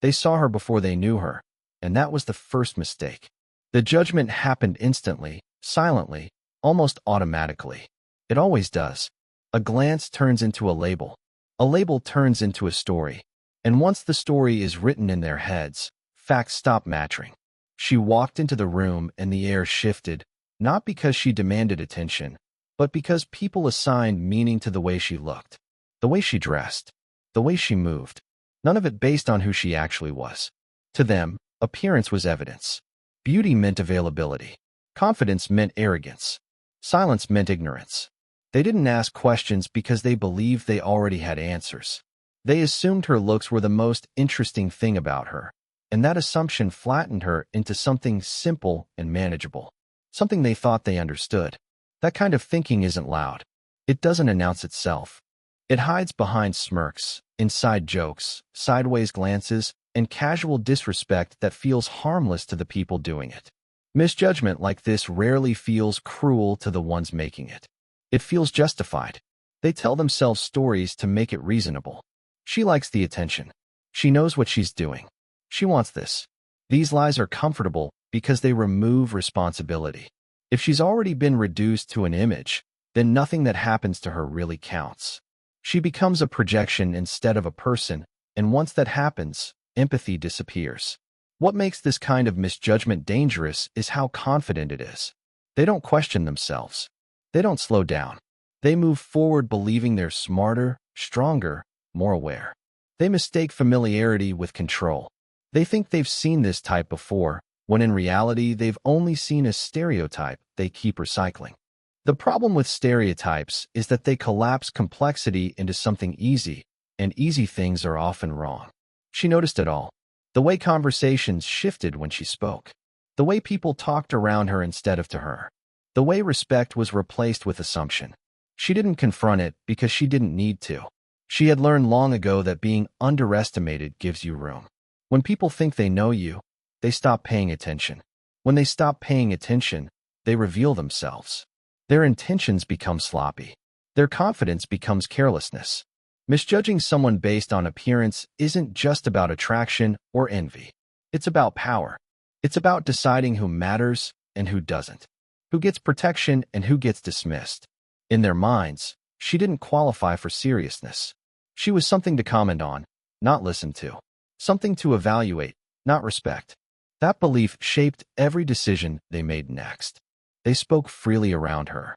They saw her before they knew her, and that was the first mistake. The judgment happened instantly, silently, almost automatically. It always does. A glance turns into a label. A label turns into a story. And once the story is written in their heads, facts stop matching. She walked into the room and the air shifted, not because she demanded attention, but because people assigned meaning to the way she looked, the way she dressed, the way she moved. None of it based on who she actually was. To them, appearance was evidence. Beauty meant availability. Confidence meant arrogance. Silence meant ignorance. They didn't ask questions because they believed they already had answers. They assumed her looks were the most interesting thing about her, and that assumption flattened her into something simple and manageable, something they thought they understood. That kind of thinking isn't loud. It doesn't announce itself. It hides behind smirks, inside jokes, sideways glances, and casual disrespect that feels harmless to the people doing it. Misjudgment like this rarely feels cruel to the ones making it. It feels justified. They tell themselves stories to make it reasonable. She likes the attention. She knows what she's doing. She wants this. These lies are comfortable because they remove responsibility. If she's already been reduced to an image, then nothing that happens to her really counts. She becomes a projection instead of a person, and once that happens, empathy disappears. What makes this kind of misjudgment dangerous is how confident it is. They don't question themselves. They don't slow down. They move forward believing they're smarter, stronger, more aware. They mistake familiarity with control. They think they've seen this type before, when in reality they've only seen a stereotype they keep recycling. The problem with stereotypes is that they collapse complexity into something easy, and easy things are often wrong. She noticed it all. The way conversations shifted when she spoke. The way people talked around her instead of to her. The way respect was replaced with assumption. She didn't confront it because she didn't need to. She had learned long ago that being underestimated gives you room. When people think they know you, they stop paying attention. When they stop paying attention, they reveal themselves. Their intentions become sloppy. Their confidence becomes carelessness. Misjudging someone based on appearance isn't just about attraction or envy. It's about power. It's about deciding who matters and who doesn't, who gets protection and who gets dismissed. In their minds, she didn't qualify for seriousness. She was something to comment on, not listen to. Something to evaluate, not respect. That belief shaped every decision they made next. They spoke freely around her.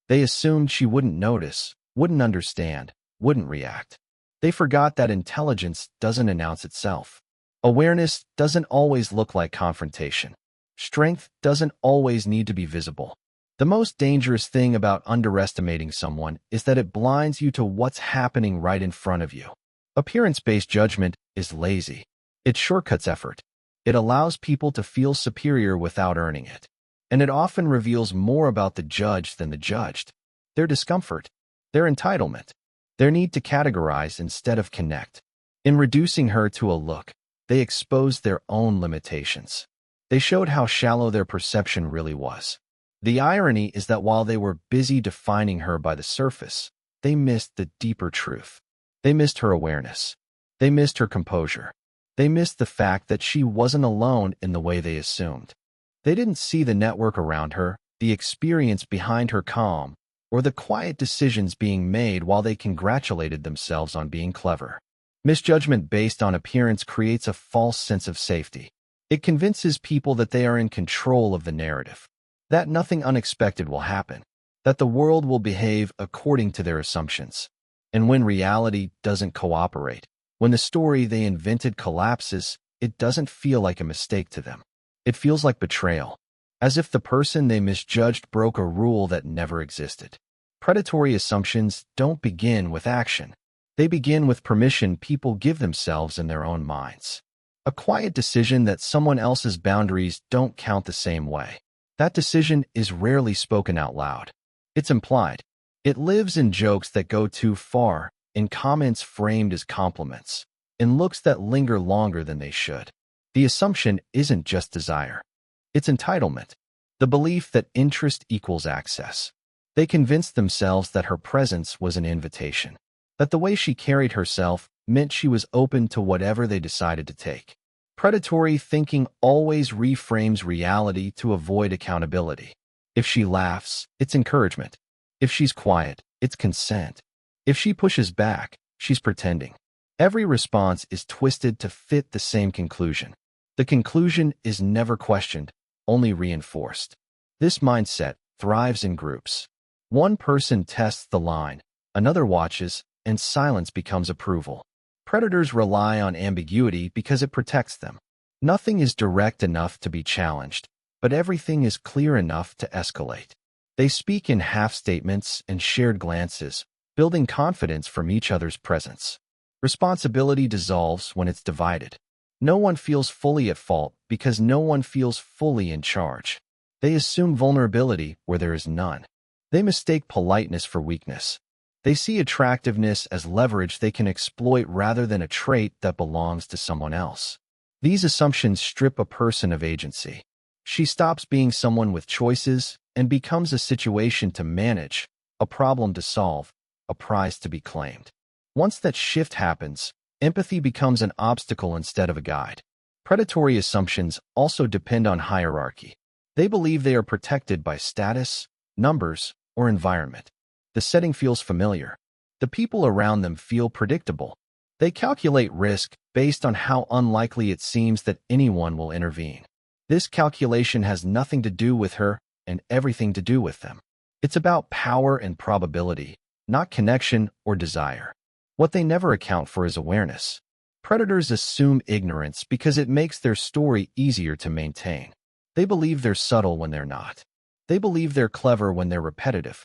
They assumed she wouldn't notice, wouldn't understand, wouldn't react. They forgot that intelligence doesn't announce itself. Awareness doesn't always look like confrontation. Strength doesn't always need to be visible. The most dangerous thing about underestimating someone is that it blinds you to what's happening right in front of you. Appearance-based judgment is lazy. It shortcuts effort. It allows people to feel superior without earning it. And it often reveals more about the judge than the judged. Their discomfort, their entitlement, their need to categorize instead of connect. In reducing her to a look, they exposed their own limitations. They showed how shallow their perception really was. The irony is that while they were busy defining her by the surface, they missed the deeper truth. They missed her awareness. They missed her composure. They missed the fact that she wasn't alone in the way they assumed. They didn't see the network around her, the experience behind her calm, or the quiet decisions being made while they congratulated themselves on being clever. Misjudgment based on appearance creates a false sense of safety. It convinces people that they are in control of the narrative, that nothing unexpected will happen, that the world will behave according to their assumptions. And when reality doesn't cooperate, when the story they invented collapses, it doesn't feel like a mistake to them. It feels like betrayal, as if the person they misjudged broke a rule that never existed. Predatory assumptions don't begin with action. They begin with permission people give themselves in their own minds. A quiet decision that someone else's boundaries don't count the same way. That decision is rarely spoken out loud. It's implied. It lives in jokes that go too far, in comments framed as compliments, in looks that linger longer than they should. The assumption isn't just desire. It's entitlement, the belief that interest equals access. They convinced themselves that her presence was an invitation, that the way she carried herself meant she was open to whatever they decided to take. Predatory thinking always reframes reality to avoid accountability. If she laughs, it's encouragement. If she's quiet, it's consent. If she pushes back, she's pretending. Every response is twisted to fit the same conclusion. The conclusion is never questioned, only reinforced. This mindset thrives in groups. One person tests the line, another watches, and silence becomes approval. Predators rely on ambiguity because it protects them. Nothing is direct enough to be challenged, but everything is clear enough to escalate. They speak in half-statements and shared glances, building confidence from each other's presence. Responsibility dissolves when it's divided. No one feels fully at fault because no one feels fully in charge. They assume vulnerability where there is none. They mistake politeness for weakness. They see attractiveness as leverage they can exploit rather than a trait that belongs to someone else. These assumptions strip a person of agency. She stops being someone with choices and becomes a situation to manage, a problem to solve, a prize to be claimed. Once that shift happens, empathy becomes an obstacle instead of a guide. Predatory assumptions also depend on hierarchy. They believe they are protected by status, numbers, or environment. The setting feels familiar. The people around them feel predictable. They calculate risk based on how unlikely it seems that anyone will intervene. This calculation has nothing to do with her and everything to do with them. It's about power and probability, not connection or desire. What they never account for is awareness. Predators assume ignorance because it makes their story easier to maintain. They believe they're subtle when they're not. They believe they're clever when they're repetitive.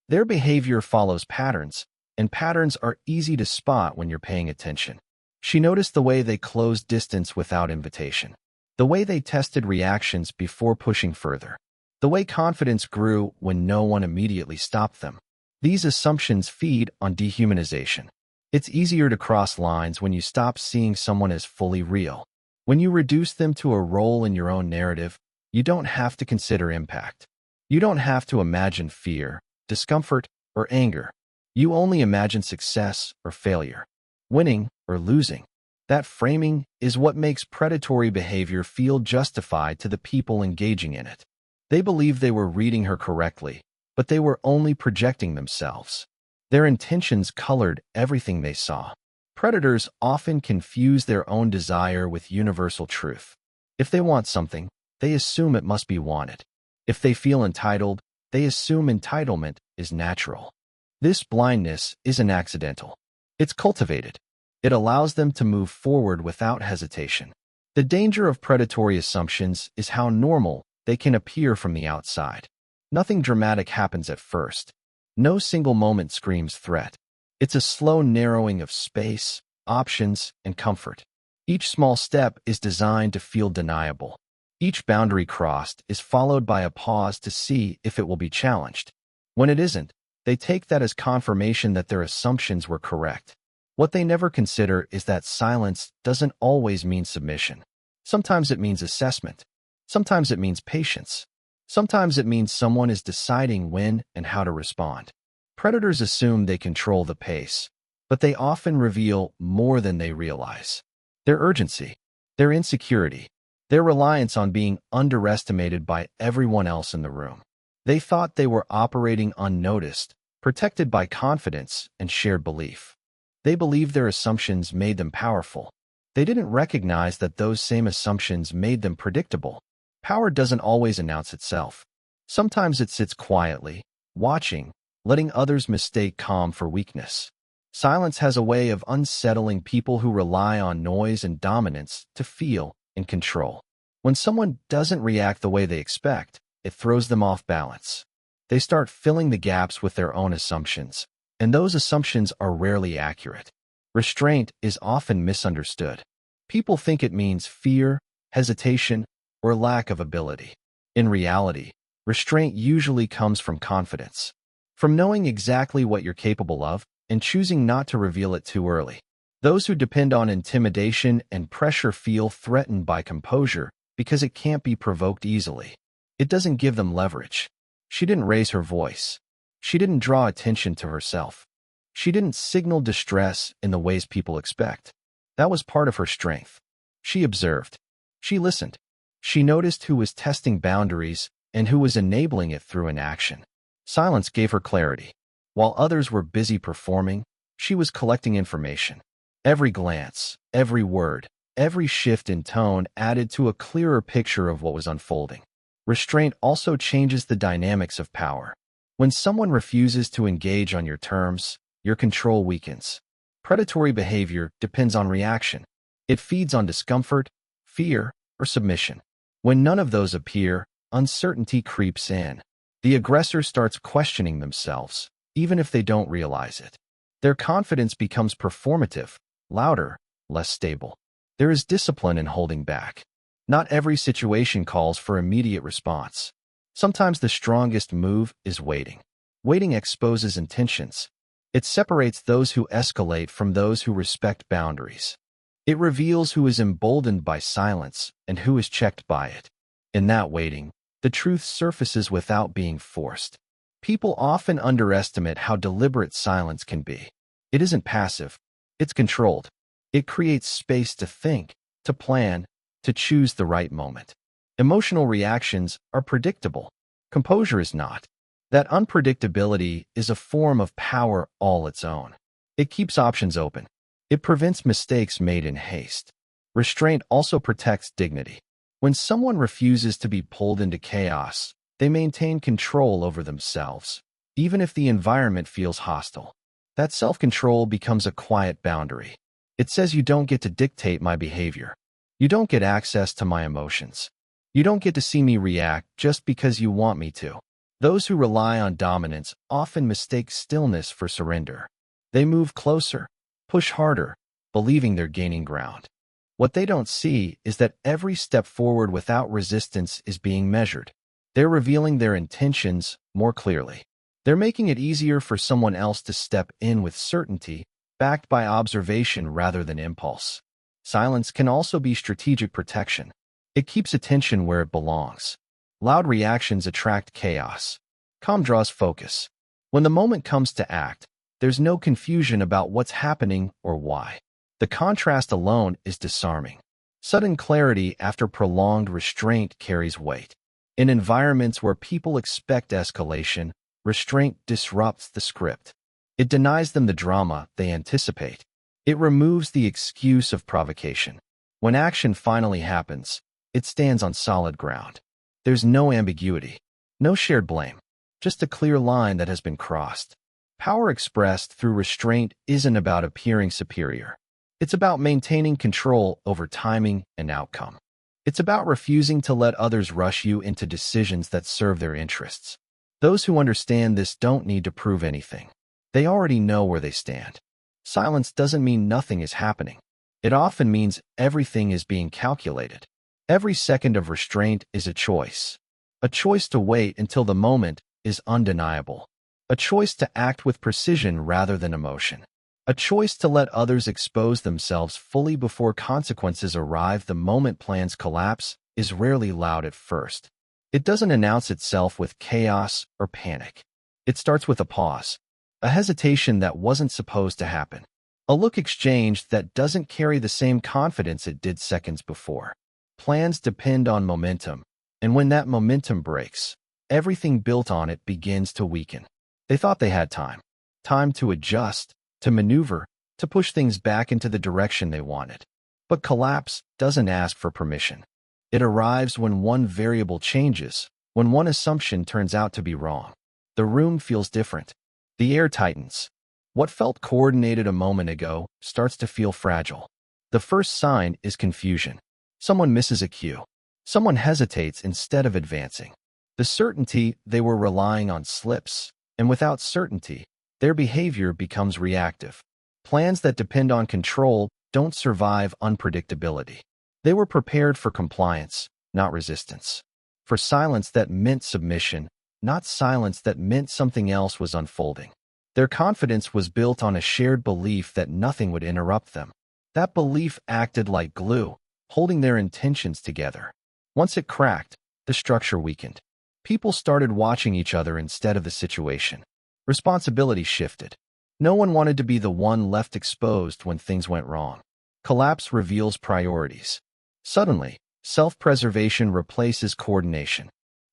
Their behavior follows patterns, and patterns are easy to spot when you're paying attention. She noticed the way they closed distance without invitation, the way they tested reactions before pushing further, the way confidence grew when no one immediately stopped them. These assumptions feed on dehumanization. It's easier to cross lines when you stop seeing someone as fully real. When you reduce them to a role in your own narrative, you don't have to consider impact. You don't have to imagine fear, discomfort, or anger. You only imagine success or failure, winning or losing. That framing is what makes predatory behavior feel justified to the people engaging in it. They believe they were reading her correctly, but they were only projecting themselves. Their intentions colored everything they saw. Predators often confuse their own desire with universal truth. If they want something, they assume it must be wanted. If they feel entitled, they assume entitlement is natural. This blindness isn't accidental. It's cultivated. It allows them to move forward without hesitation. The danger of predatory assumptions is how normal they can appear from the outside. Nothing dramatic happens at first. No single moment screams threat. It's a slow narrowing of space, options, and comfort. Each small step is designed to feel deniable. Each boundary crossed is followed by a pause to see if it will be challenged. When it isn't, they take that as confirmation that their assumptions were correct. What they never consider is that silence doesn't always mean submission. Sometimes it means assessment. Sometimes it means patience. Sometimes it means someone is deciding when and how to respond. Predators assume they control the pace, but they often reveal more than they realize. Their urgency, their insecurity, their reliance on being underestimated by everyone else in the room. They thought they were operating unnoticed, protected by confidence and shared belief. They believed their assumptions made them powerful. They didn't recognize that those same assumptions made them predictable. Power doesn't always announce itself. Sometimes it sits quietly, watching, letting others mistake calm for weakness. Silence has a way of unsettling people who rely on noise and dominance to feel in control. When someone doesn't react the way they expect, it throws them off balance. They start filling the gaps with their own assumptions, and those assumptions are rarely accurate. Restraint is often misunderstood. People think it means fear, hesitation, or lack of ability. In reality, restraint usually comes from confidence, from knowing exactly what you're capable of and choosing not to reveal it too early. Those who depend on intimidation and pressure feel threatened by composure because it can't be provoked easily. It doesn't give them leverage. She didn't raise her voice. She didn't draw attention to herself. She didn't signal distress in the ways people expect. That was part of her strength. She observed. She listened. She noticed who was testing boundaries and who was enabling it through inaction. Silence gave her clarity. While others were busy performing, she was collecting information. Every glance, every word, every shift in tone added to a clearer picture of what was unfolding. Restraint also changes the dynamics of power. When someone refuses to engage on your terms, your control weakens. Predatory behavior depends on reaction. It feeds on discomfort, fear, or submission. When none of those appear, uncertainty creeps in. The aggressor starts questioning themselves, even if they don't realize it. Their confidence becomes performative, louder, less stable. There is discipline in holding back. Not every situation calls for immediate response. Sometimes the strongest move is waiting. Waiting exposes intentions. It separates those who escalate from those who respect boundaries. It reveals who is emboldened by silence and who is checked by it. In that waiting, the truth surfaces without being forced. People often underestimate how deliberate silence can be. It isn't passive. It's controlled. It creates space to think, to plan, to choose the right moment. Emotional reactions are predictable. Composure is not. That unpredictability is a form of power all its own. It keeps options open. It prevents mistakes made in haste. Restraint also protects dignity. When someone refuses to be pulled into chaos, they maintain control over themselves, even if the environment feels hostile. That self-control becomes a quiet boundary. It says you don't get to dictate my behavior. You don't get access to my emotions. You don't get to see me react just because you want me to. Those who rely on dominance often mistake stillness for surrender. They move closer, push harder, believing they're gaining ground. What they don't see is that every step forward without resistance is being measured. They're revealing their intentions more clearly. They're making it easier for someone else to step in with certainty, backed by observation rather than impulse. Silence can also be strategic protection. It keeps attention where it belongs. Loud reactions attract chaos. Calm draws focus. When the moment comes to act, there's no confusion about what's happening or why. The contrast alone is disarming. Sudden clarity after prolonged restraint carries weight. In environments where people expect escalation, restraint disrupts the script. It denies them the drama they anticipate. It removes the excuse of provocation. When action finally happens, it stands on solid ground. There's no ambiguity, no shared blame, just a clear line that has been crossed. Power expressed through restraint isn't about appearing superior. It's about maintaining control over timing and outcome. It's about refusing to let others rush you into decisions that serve their interests. Those who understand this don't need to prove anything. They already know where they stand. Silence doesn't mean nothing is happening. It often means everything is being calculated. Every second of restraint is a choice. A choice to wait until the moment is undeniable. A choice to act with precision rather than emotion. A choice to let others expose themselves fully before consequences arrive. The moment plans collapse is rarely loud at first. It doesn't announce itself with chaos or panic. It starts with a pause, a hesitation that wasn't supposed to happen, a look exchanged that doesn't carry the same confidence it did seconds before. Plans depend on momentum, and when that momentum breaks, everything built on it begins to weaken. They thought they had time to adjust, to maneuver, to push things back into the direction they wanted. But collapse doesn't ask for permission. It arrives when one variable changes, when one assumption turns out to be wrong. The room feels different. The air tightens. What felt coordinated a moment ago starts to feel fragile. The first sign is confusion. Someone misses a cue. Someone hesitates instead of advancing. The certainty they were relying on slips, and without certainty, their behavior becomes reactive. Plans that depend on control don't survive unpredictability. They were prepared for compliance, not resistance. For silence that meant submission, not silence that meant something else was unfolding. Their confidence was built on a shared belief that nothing would interrupt them. That belief acted like glue, holding their intentions together. Once it cracked, the structure weakened. People started watching each other instead of the situation. Responsibility shifted. No one wanted to be the one left exposed when things went wrong. Collapse reveals priorities. Suddenly, self-preservation replaces coordination.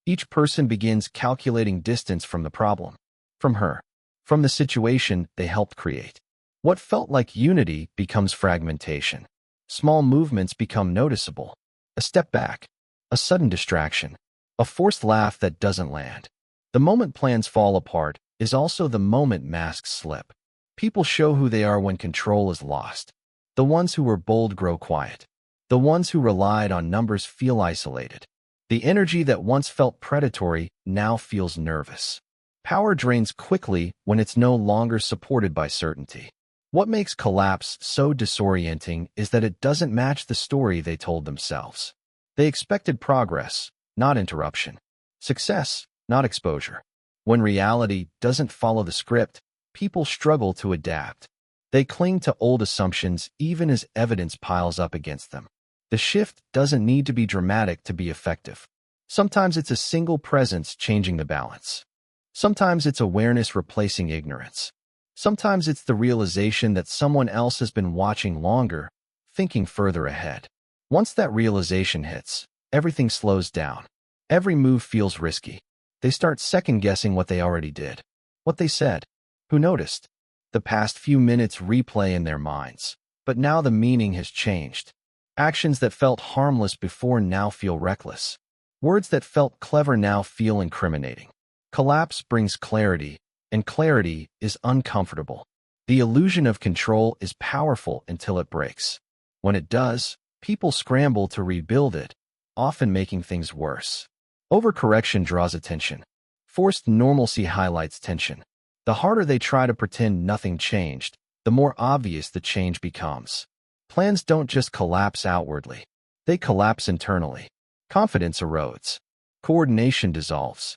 Each person begins calculating distance from the problem, from her, from the situation they helped create. What felt like unity becomes fragmentation. Small movements become noticeable. A step back, a sudden distraction, a forced laugh that doesn't land. The moment plans fall apart is also the moment masks slip. People show who they are when control is lost. The ones who were bold grow quiet. The ones who relied on numbers feel isolated. The energy that once felt predatory now feels nervous. Power drains quickly when it's no longer supported by certainty. What makes collapse so disorienting is that it doesn't match the story they told themselves. They expected progress, not interruption. Success, not exposure. When reality doesn't follow the script, people struggle to adapt. They cling to old assumptions even as evidence piles up against them. The shift doesn't need to be dramatic to be effective. Sometimes it's a single presence changing the balance. Sometimes it's awareness replacing ignorance. Sometimes it's the realization that someone else has been watching longer, thinking further ahead. Once that realization hits, everything slows down. Every move feels risky. They start second-guessing what they already did, what they said, who noticed. The past few minutes replay in their minds, but now the meaning has changed. Actions that felt harmless before now feel reckless. Words that felt clever now feel incriminating. Collapse brings clarity, and clarity is uncomfortable. The illusion of control is powerful until it breaks. When it does, people scramble to rebuild it, often making things worse. Overcorrection draws attention. Forced normalcy highlights tension. The harder they try to pretend nothing changed, the more obvious the change becomes. Plans don't just collapse outwardly. They collapse internally. Confidence erodes. Coordination dissolves.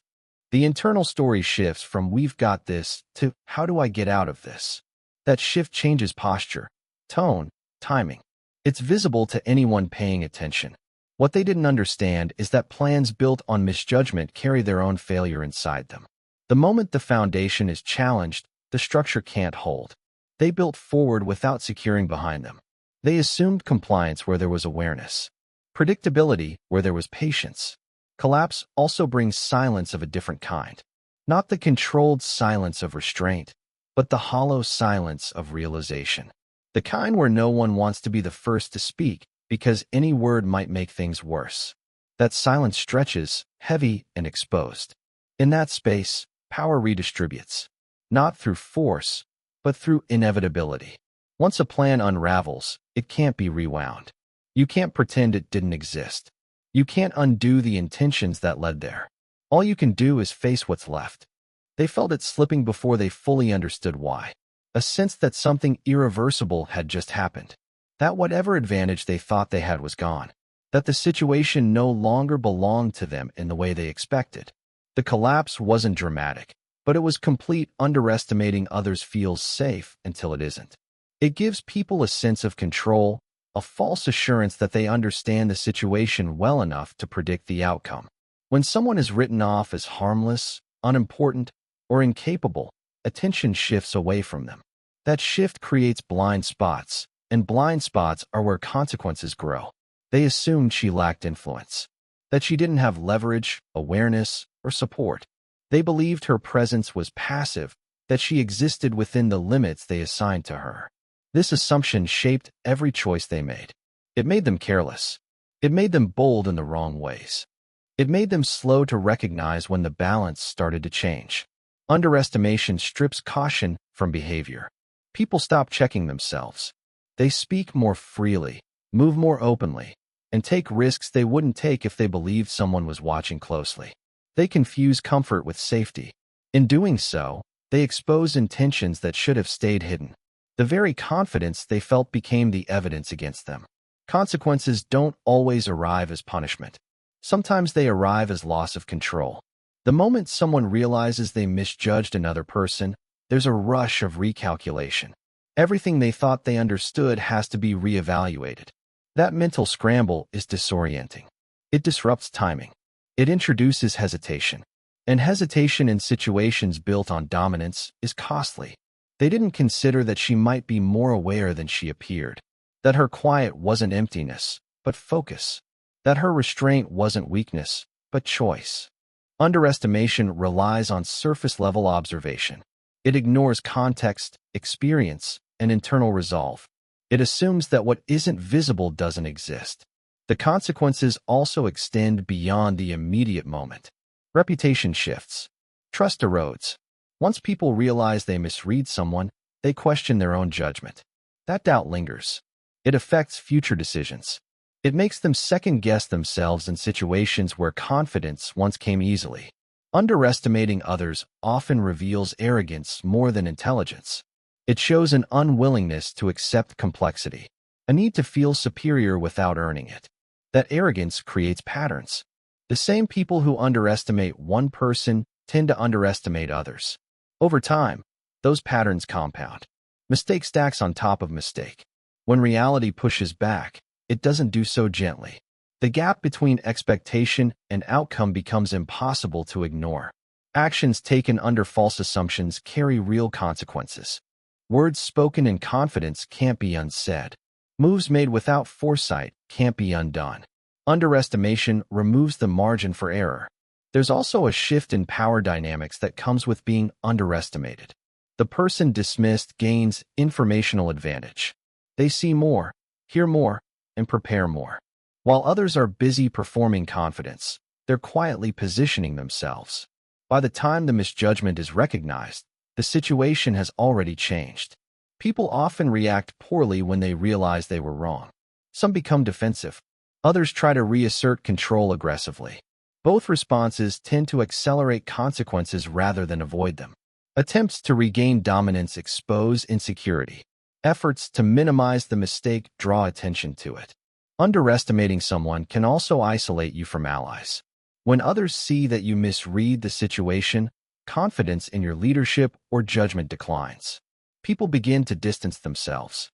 The internal story shifts from "we've got this" to "how do I get out of this?" That shift changes posture, tone, timing. It's visible to anyone paying attention. What they didn't understand is that plans built on misjudgment carry their own failure inside them. The moment the foundation is challenged, the structure can't hold. They built forward without securing behind them. They assumed compliance where there was awareness, predictability where there was patience. Collapse also brings silence of a different kind. Not the controlled silence of restraint, but the hollow silence of realization. The kind where no one wants to be the first to speak because any word might make things worse. That silence stretches, heavy and exposed. In that space, power redistributes, not through force, but through inevitability. Once a plan unravels, it can't be rewound. You can't pretend it didn't exist. You can't undo the intentions that led there. All you can do is face what's left. They felt it slipping before they fully understood why. A sense that something irreversible had just happened. That whatever advantage they thought they had was gone. That the situation no longer belonged to them in the way they expected. The collapse wasn't dramatic, but it was complete. Underestimating others feels safe until it isn't. It gives people a sense of control, a false assurance that they understand the situation well enough to predict the outcome. When someone is written off as harmless, unimportant, or incapable, attention shifts away from them. That shift creates blind spots, and blind spots are where consequences grow. They assumed she lacked influence, that she didn't have leverage, awareness, or support. They believed her presence was passive, that she existed within the limits they assigned to her. This assumption shaped every choice they made. It made them careless. It made them bold in the wrong ways. It made them slow to recognize when the balance started to change. Underestimation strips caution from behavior. People stop checking themselves. They speak more freely, move more openly, and take risks they wouldn't take if they believed someone was watching closely. They confuse comfort with safety. In doing so, they expose intentions that should have stayed hidden. The very confidence they felt became the evidence against them. Consequences don't always arrive as punishment. Sometimes they arrive as loss of control. The moment someone realizes they misjudged another person, there's a rush of recalculation. Everything they thought they understood has to be reevaluated. That mental scramble is disorienting. It disrupts timing. It introduces hesitation. And hesitation in situations built on dominance is costly. They didn't consider that she might be more aware than she appeared, that her quiet wasn't emptiness, but focus, that her restraint wasn't weakness, but choice. Underestimation relies on surface-level observation. It ignores context, experience, and internal resolve. It assumes that what isn't visible doesn't exist. The consequences also extend beyond the immediate moment. Reputation shifts. Trust erodes. Once people realize they misread someone, they question their own judgment. That doubt lingers. It affects future decisions. It makes them second-guess themselves in situations where confidence once came easily. Underestimating others often reveals arrogance more than intelligence. It shows an unwillingness to accept complexity, a need to feel superior without earning it. That arrogance creates patterns. The same people who underestimate one person tend to underestimate others. Over time, those patterns compound. Mistake stacks on top of mistake. When reality pushes back, it doesn't do so gently. The gap between expectation and outcome becomes impossible to ignore. Actions taken under false assumptions carry real consequences. Words spoken in confidence can't be unsaid. Moves made without foresight can't be undone. Underestimation removes the margin for error. There's also a shift in power dynamics that comes with being underestimated. The person dismissed gains informational advantage. They see more, hear more, and prepare more. While others are busy performing confidence, they're quietly positioning themselves. By the time the misjudgment is recognized, the situation has already changed. People often react poorly when they realize they were wrong. Some become defensive. Others try to reassert control aggressively. Both responses tend to accelerate consequences rather than avoid them. Attempts to regain dominance expose insecurity. Efforts to minimize the mistake draw attention to it. Underestimating someone can also isolate you from allies. When others see that you misread the situation, confidence in your leadership or judgment declines. People begin to distance themselves.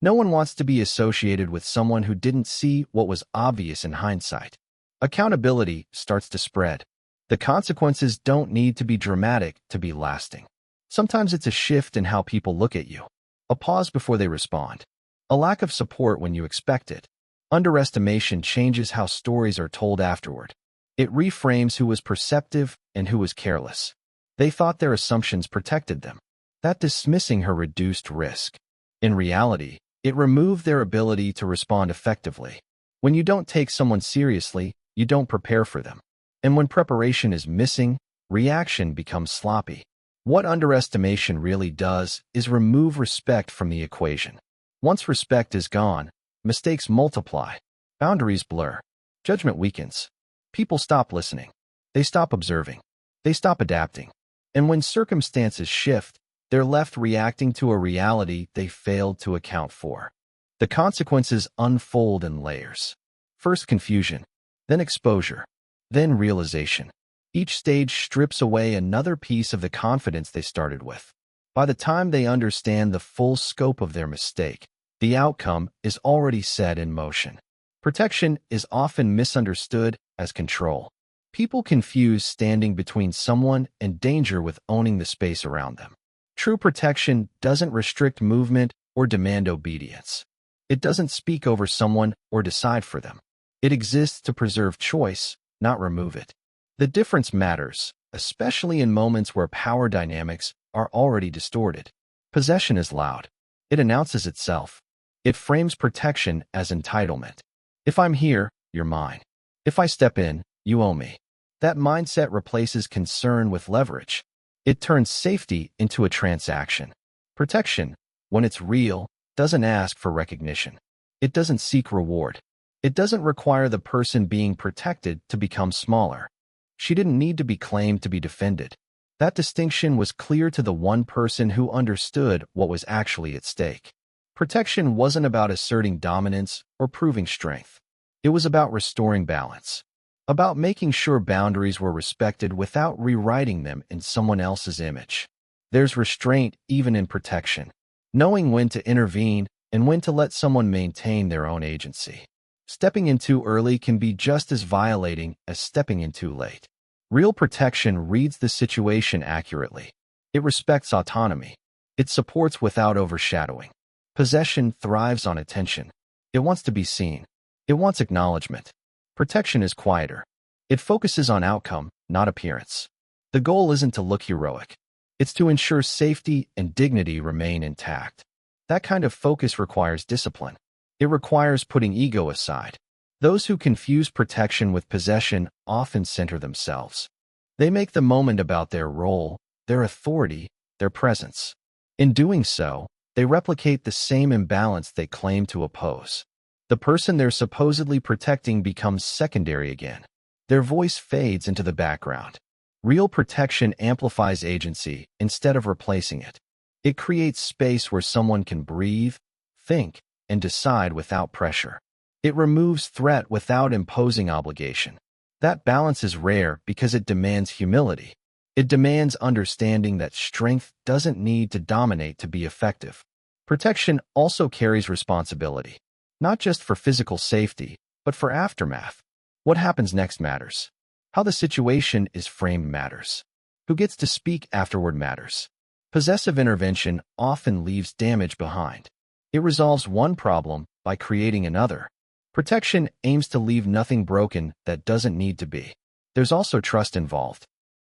No one wants to be associated with someone who didn't see what was obvious in hindsight. Accountability starts to spread. The consequences don't need to be dramatic to be lasting. Sometimes it's a shift in how people look at you, a pause before they respond, a lack of support when you expect it. Underestimation changes how stories are told afterward. It reframes who was perceptive and who was careless. They thought their assumptions protected them. That dismissing her reduced risk. In reality, it removed their ability to respond effectively. When you don't take someone seriously, you don't prepare for them. And when preparation is missing, reaction becomes sloppy. What underestimation really does is remove respect from the equation. Once respect is gone, mistakes multiply, boundaries blur, judgment weakens. People stop listening. They stop observing. They stop adapting. And when circumstances shift, they're left reacting to a reality they failed to account for. The consequences unfold in layers. First confusion, then exposure, then realization. Each stage strips away another piece of the confidence they started with. By the time they understand the full scope of their mistake, the outcome is already set in motion. Protection is often misunderstood as control. People confuse standing between someone and danger with owning the space around them. True protection doesn't restrict movement or demand obedience. It doesn't speak over someone or decide for them. It exists to preserve choice, not remove it. The difference matters, especially in moments where power dynamics are already distorted. Possession is loud. It announces itself. It frames protection as entitlement. If I'm here, you're mine. If I step in, you owe me. That mindset replaces concern with leverage. It turns safety into a transaction. Protection, when it's real, doesn't ask for recognition. It doesn't seek reward. It doesn't require the person being protected to become smaller. She didn't need to be claimed to be defended. That distinction was clear to the one person who understood what was actually at stake. Protection wasn't about asserting dominance or proving strength. It was about restoring balance. About making sure boundaries were respected without rewriting them in someone else's image. There's restraint even in protection, knowing when to intervene and when to let someone maintain their own agency. Stepping in too early can be just as violating as stepping in too late. Real protection reads the situation accurately. It respects autonomy. It supports without overshadowing. Possession thrives on attention. It wants to be seen. It wants acknowledgement. Protection is quieter. It focuses on outcome, not appearance. The goal isn't to look heroic. It's to ensure safety and dignity remain intact. That kind of focus requires discipline. It requires putting ego aside. Those who confuse protection with possession often center themselves. They make the moment about their role, their authority, their presence. In doing so, they replicate the same imbalance they claim to oppose. The person they're supposedly protecting becomes secondary again. Their voice fades into the background. Real protection amplifies agency instead of replacing it. It creates space where someone can breathe, think, and decide without pressure. It removes threat without imposing obligation. That balance is rare because it demands humility. It demands understanding that strength doesn't need to dominate to be effective. Protection also carries responsibility, not just for physical safety, but for aftermath. What happens next matters. How the situation is framed matters. Who gets to speak afterward matters. Possessive intervention often leaves damage behind. It resolves one problem by creating another. Protection aims to leave nothing broken that doesn't need to be. There's also trust involved.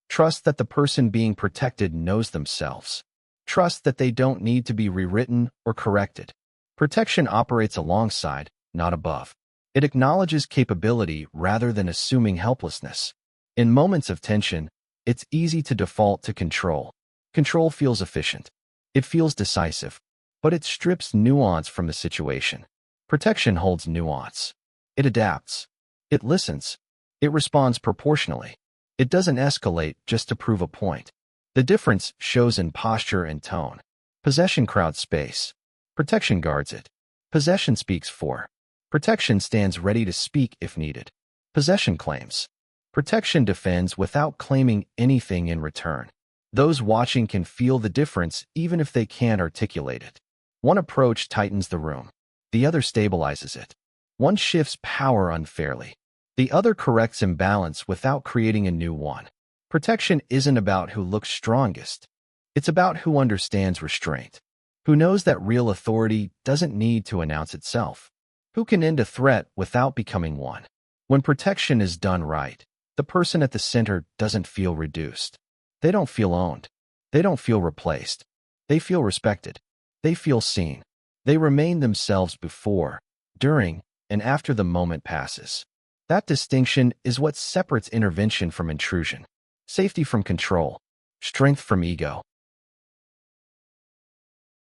Trust that the person being protected knows themselves. Trust that they don't need to be rewritten or corrected. Protection operates alongside, not above. It acknowledges capability rather than assuming helplessness. In moments of tension, it's easy to default to control. Control feels efficient. It feels decisive. But it strips nuance from the situation. Protection holds nuance. It adapts. It listens. It responds proportionally. It doesn't escalate just to prove a point. The difference shows in posture and tone. Possession crowds space. Protection guards it. Possession speaks for. Protection stands ready to speak if needed. Possession claims. Protection defends without claiming anything in return. Those watching can feel the difference even if they can't articulate it. One approach tightens the room. The other stabilizes it. One shifts power unfairly. The other corrects imbalance without creating a new one. Protection isn't about who looks strongest. It's about who understands restraint. Who knows that real authority doesn't need to announce itself. Who can end a threat without becoming one. When protection is done right, the person at the center doesn't feel reduced. They don't feel owned. They don't feel replaced. They feel respected. They feel seen. They remain themselves before, during, and after the moment passes. That distinction is what separates intervention from intrusion, safety from control, strength from ego.